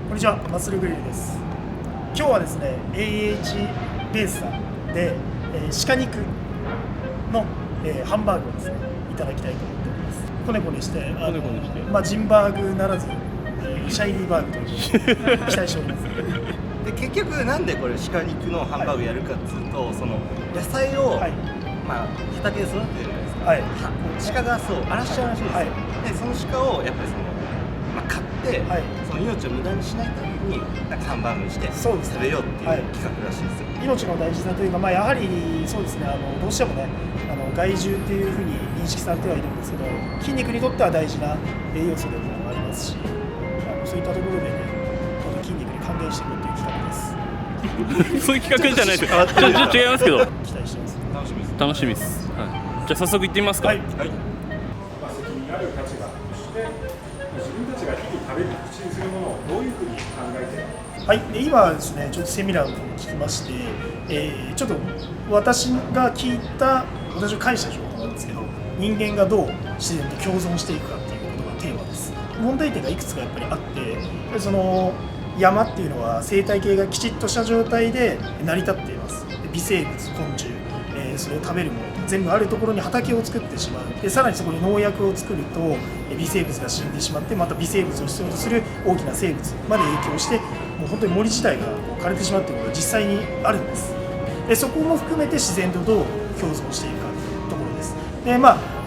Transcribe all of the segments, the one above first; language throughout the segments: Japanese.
こんにちは、マッスルグリルです。今日はですね、AH ベースさんで、鹿肉の、ハンバーグをですね、いただきたいと思っております。コネコネして、ジンバーグならず、シャイリーバーグという期待しております。で結局なんでこれ鹿肉のハンバーグやるかっていうと、その野菜を、畑で育ててるじゃないですか。はい、鹿が荒らしちゃうらしいですよ。でその鹿をやっぱりその買って、その命を無駄にしないためにハンバーグにして食べようっていう企画らしいですよ。命の大事さというか、やはりそうですね、どうしてもね、害獣っていうふうに認識されてはいるんですけど、筋肉にとっては大事な栄養素でもありますし、そういったところでね、この筋肉に還元していくっていう企画です。そういう企画じゃないですよ。ちょっと違いますけど。期待してます。楽しみです。はい、じゃあ早速行ってみますか。責任ある立場として、自分たちが日々食べる、口にするものをどういうふうに考えているか。はい、で今ですね、ちょっとセミナーを聞きまして、ちょっと私が聞いた、私を返した情報なんですけど、人間がどう自然と共存していくかっていうことがテーマです。問題点がいくつかやっぱりあって、その山っていうのは生態系がきちっとした状態で成り立っています。微生物、昆虫、それを食べるもの全部あるところに畑を作ってしまう。でさらにそこに農薬を作ると微生物が死んでしまって、また微生物を必要とする大きな生物まで影響して、もう本当に森自体が枯れてしまうということが実際にあるんです。でそこも含めて自然とどう共存していくかというところです。で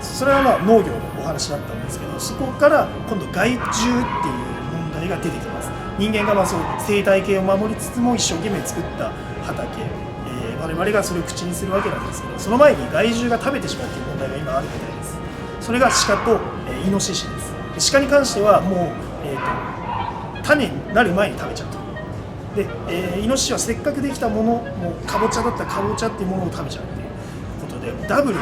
それは農業のお話だったんですけど、そこから今度害獣っていう問題が出てきます。人間がそう生態系を守りつつも一生懸命作った畑、我々がそれを口にするわけなんですけど、その前に害獣が食べてしまうという問題が今あるみたいです。それが鹿と、イノシシです。鹿に関してはもう、種になる前に食べちゃうと。で、イノシシはせっかくできたもの、もうかぼちゃだったらかぼちゃっていうものを食べちゃうということで、ダブルで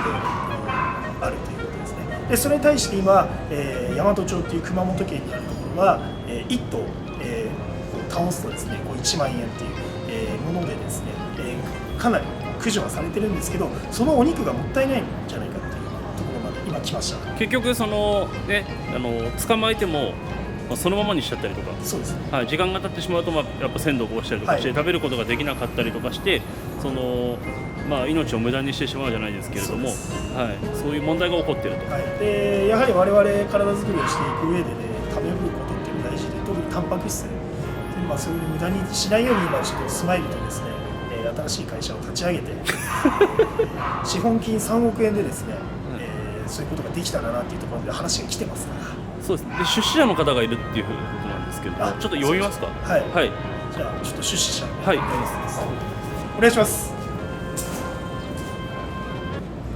あるということですね。でそれに対して今、大和町っていう熊本県にあるところは、1頭、倒すとですね、1万円っていうものでですね、かなり駆除はされてるんですけど、そのお肉がもったいないんじゃないかっていうところまで今来ました。結局そのね、捕まえてもそのままにしちゃったりとか、そうですね、はい、時間が経ってしまうと、やっぱ鮮度を壊したりとかして、食べることができなかったりとかして、その命を無駄にしてしまうじゃないですけれども、そういう問題が起こっていると。でやはり我々体作りをしていく上でね、食べることっていうのが大事で、特にタンパク質、そういう無駄にしないように今ちょっとスマイルとですね、新しい会社を立ち上げて資本金3億円でですね、そういうことができたらなっていうところで話が来てますから。そうですね。で出資者の方がいるっていうことなんですけど、ちょっと読みますか。はい、じゃあちょっと出資者、お願いします。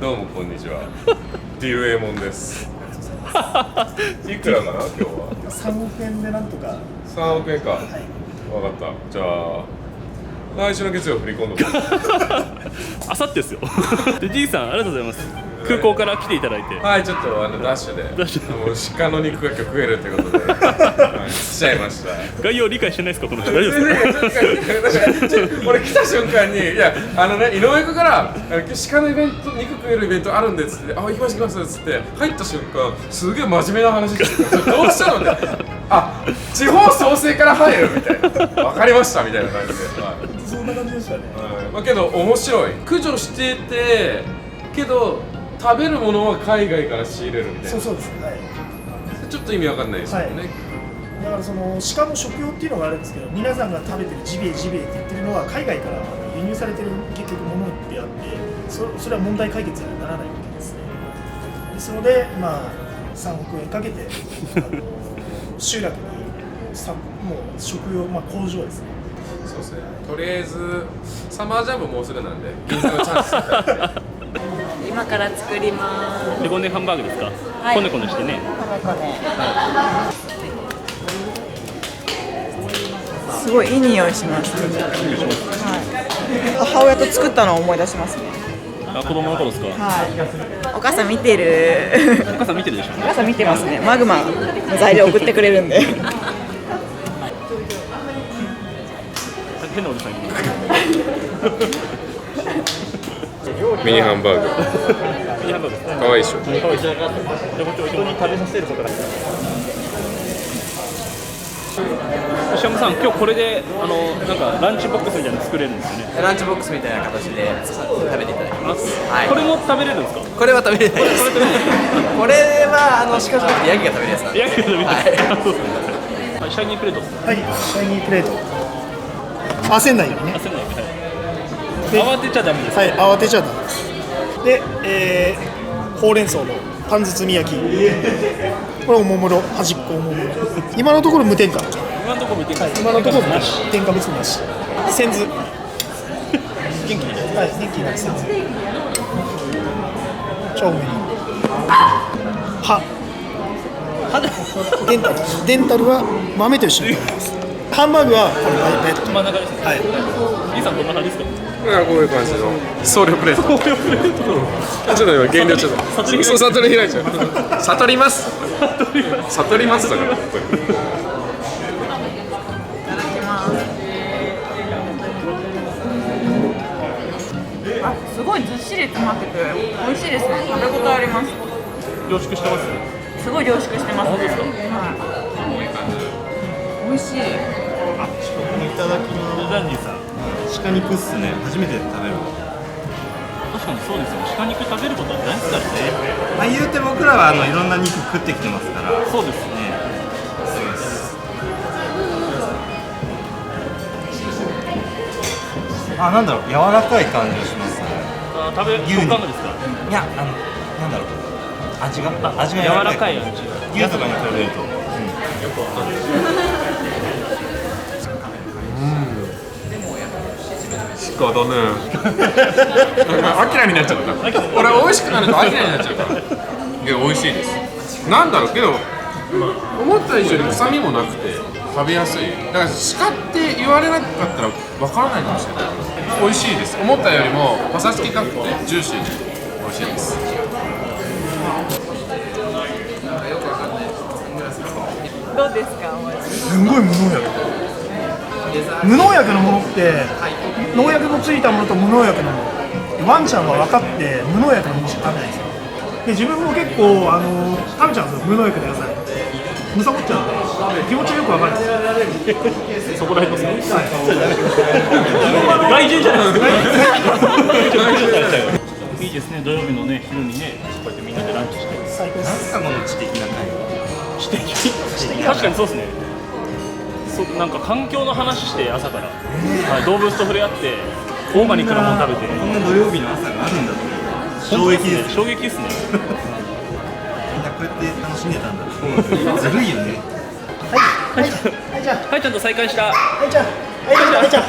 どうもこんにちは。デュエモンです。いくらかな今日は。3億円でなんとか。3億円か。分かった。じゃあ来週の月曜振り込んで。あさってですよ。で D さんありがとうございます。空港から来ていただいて。はい、ちょっとダッシュで。もう鹿の肉が今日食えるということで。来ちゃいました。概要理解してないですかこの人。大丈夫ですか。俺来た瞬間に、いや井上君から鹿のイベント、肉食えるイベントあるんでっつって、行きます行きますっつって入った瞬間、すげえ真面目な話してた。どうしたのみたいな。地方創生から入るみたいな。わかりましたみたいな感じで。そんな感じでしたね。けど面白い。駆除しててけど食べるものは海外から仕入れるみたいな。そうですね。ちょっと意味わかんないですよね。だからその鹿の食用っていうのがあるんですけど、皆さんが食べてるジビエジビエって言ってるのは海外から輸入されてる結局ものであって、それは問題解決にはならないわけですね。ですので3億円かけて集落にもう食用、工場ですね。そうですね。とりあえずサマージャムもうすぐなんで銀座のチャンス。今から作ります。でこれハンバーグですか。はい、こねこねしてね。すごいいい匂いします。母親と作ったのを思い出しますね。子供の頃ですか。お母さん見てる。お母さん見てるでしょ。お母さん見てますね。マグマの材料送ってくれるんで。変なおじさんいる。ミニハンバーグ。ミニハンバーグですね。可愛いでしょ。可愛いでしょ。じゃあこっち人に食べさせるとか。石山さん、今日これでなんかランチボックスみたいなの作れるんですよね。ランチボックスみたいな形で食べていただきます。はい、これも食べれるんですか？これは食べれないです。これは鹿じゃなくてヤギが食べるやつなんで。ヤギが食べれる。はい。シャイニープレート。はい、シャイニープレート。焦んないようにね。焦んないで。慌てちゃダメです。はい、慌てちゃダメです。で、ほうれん草のパン包み焼き。これおもむろ、端っこおもむろ。今のところ無添加。今のところ見てください。今のところなし。添加物なし。センズ。元気に。はい、元気になるセンズ。超上に。歯。デンタルは豆と一緒に食べます。ハンバーグはこれベッド。真ん中ですね。はい。リーさんどんな派ですか？こういう感じの送料プレート。ちょっと今減量ちょっと。そう悟り開いちゃう。悟ります。悟りますだから。あ、すごいずっしり詰まってて美味しいですね。食べ応えあります。凝縮してます。すごい凝縮してますね。はい。美味しい。いただきます。ダンディさん。鹿肉っすね。初めて食べる。確かにそうですよ。鹿肉食べることはないですからね。まあ言うて僕らはいろんな肉食ってきてますから。そうですね。そうです。あ、なんだろう、柔らかい感じがしますね。食べ食感がですか？いや、なんだろう、味が柔らかい味。牛とかに比べると。よくわかる。鹿だね。アキラになっちゃった。俺美味しくなるとアキラになっちゃうから。けど美味しいです。なんだろうけど思った以上に臭みもなくて食べやすい。だから鹿って言われなかったらわからないかもしれない。美味しいです。思ったよりもパサつきがくてジューシーで美味しいです。どうですか、お味。すんごい無農薬。無農薬のものって農薬のついたものと無農薬のもの。ワンちゃんは分かって無農薬のものしか食べないんですよ。で自分も結構食べちゃうんですよ、無農薬の野菜。むさぼっちゃうんで気持ちよく分かるんですよ。そこら辺のさ。外人じゃないですか。いいですね。土曜日のね昼にねこうやってみんなでランチして。最高です。なんかこの知的な会知的。確かにそうですね。なんか環境の話して朝から、はい、動物と触れ合ってオーガニックなもの食べて。こんな土曜日の朝があるんだと衝撃です。衝撃ですね。みんなこうやって楽しんでたんだ。ずるいよね。はいじゃあはいちゃんと再会した。はいじゃあはいじゃあ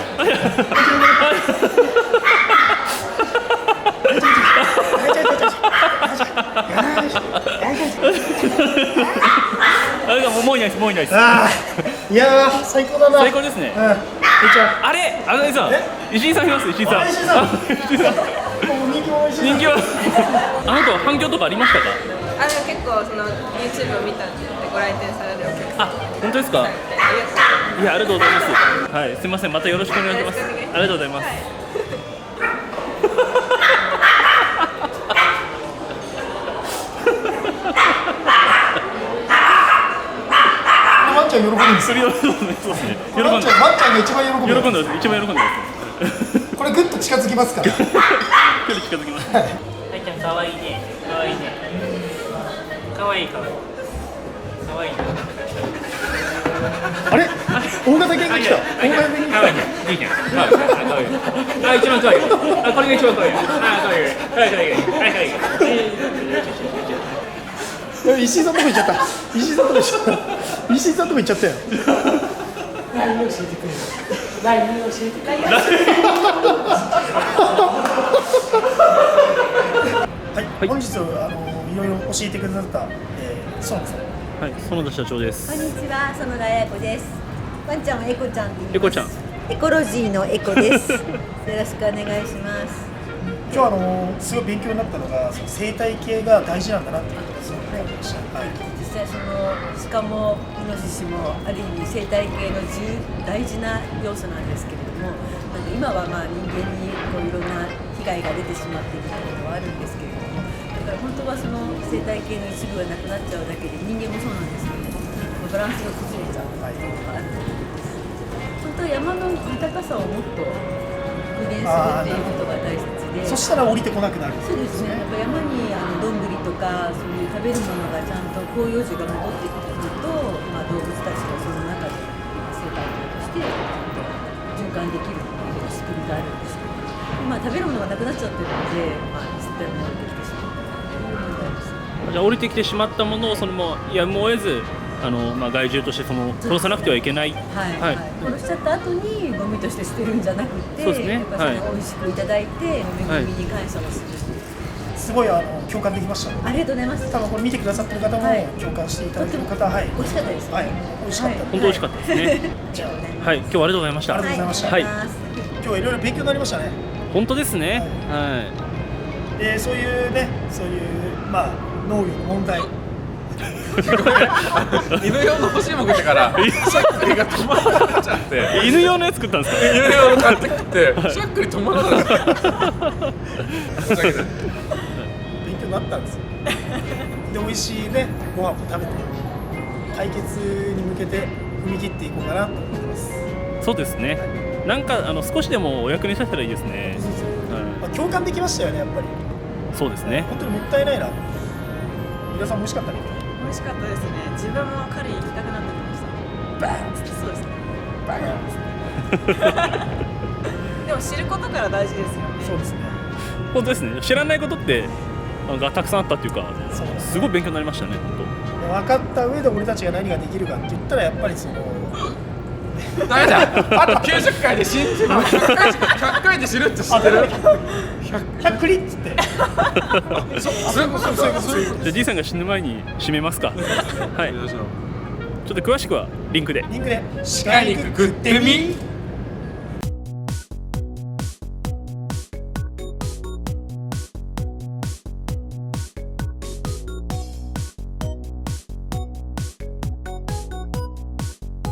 あれがもういないです、もういないです。あーいやー最高だな。最高ですね。うん。はいじゃああれ、さん、石井さんいます、石井さん。石井さん石井さん。もう人気も美味しい。人気は。あなたは反響とかありましたか？結構その YouTube を見たんでご来店されるお客さんあ、本当ですか？ありがとうございます。いや、ありがとうございます。はい、すみません、またよろしくお願いします。ありがとうございます。ワンちゃん喜ぶんですよ。そうですね。喜んでワンちゃんが一番喜ぶ。喜んでます。一番喜んでます。これグッと近づきますから。距離近づきます。はい。はいちゃん可愛いね。可愛いね。可愛い可愛い。可愛いね。あれ？大型犬が来た。大型犬が来可愛いね。いいじゃん。可愛い。あ、一番可愛い。あ、これが一番可愛い。あ、可愛い。はい、可愛い。はい、可愛い。た。石井さんとこ行っちゃった。石井さんとこ行っちゃった。石井さんとこ行っちゃったよ。はい、本日いろいろ教えてくださった園さん。はい、園田社長です。こんにちは、園田彩子です。ワンちゃんはエコちゃんって言います。エコちゃん。エコロジーのエコです。よろしくお願いします。今日すごい勉強になったのが、その生態系が大事なんだなっていうことをすごく思いました。はい。実際鹿もイノシシもある意味生態系の大事な要素なんですけれども、今はまあ人間にこういろんな被害が出てしまっているということはあるんですけれども、だから本当はその生態系の一部がなくなっちゃうだけで人間もそうなんですけども、バランスが崩れちゃうというのがあると思うんです。山の豊かさをもっと復元するっていうことが大切で、そしたら降りてこなくなる。そうですね。やっぱ山にどんぐりとかそういう食べるものがちゃんと広葉樹が戻ってくると、動物たちがその中で生態系として循環できるっていう仕組みがあるんですけど、食べるものがなくなっちゃってるので、絶対戻ってきてしまうという問題です。じゃあ降りてきてしまったものをやむを得ず害獣として殺さなくてはいけない。はい殺しちゃった後にゴミとして捨てるんじゃなくて、そうですね、やっぱ美味しくいただいて恵みに感謝をする。すごい共感できました。ありがとうございます。多分これ見てくださってる方も共感していただける方、美味しかったです。はい、美味しかった。本当美味しかったですね。じゃあはい、今日はありがとうございました。ありがとうございました。はい、今日はいろいろ勉強になりましたね。本当ですね。はい。でそういう農業の問題。犬用の干し芋食ってからしゃっくりが止まらなくなっちゃって。犬用のやつ食ったんですか。犬用の買ってきてしゃっくり止まらなかった。勉強になったんですよ。で美味しいねご飯も食べて解決に向けて踏み切っていこうかなと思ってます。そうですね。なんか少しでもお役に立てたらいいですね。共感できましたよねやっぱり。そうですね。本当にもったいないな。皆さんも美味しかったね。美味しかったですね。自分もカレー行きたくなってきました。バーンってそうですね。バーンですね。でも知ることから大事ですよね。そうですね。本当ですね。知らないことってたくさんあったっていうか、すごい勉強になりましたね。分かった上で俺たちが何ができるかって言ったらやっぱりダメだ。あと90回で信じる。100回で知るって知ってる。100クリッつって。じゃあ D さんが死ぬ前に締めますか。はい。ちょっと詳しくはリンクで。鹿肉食ってみ。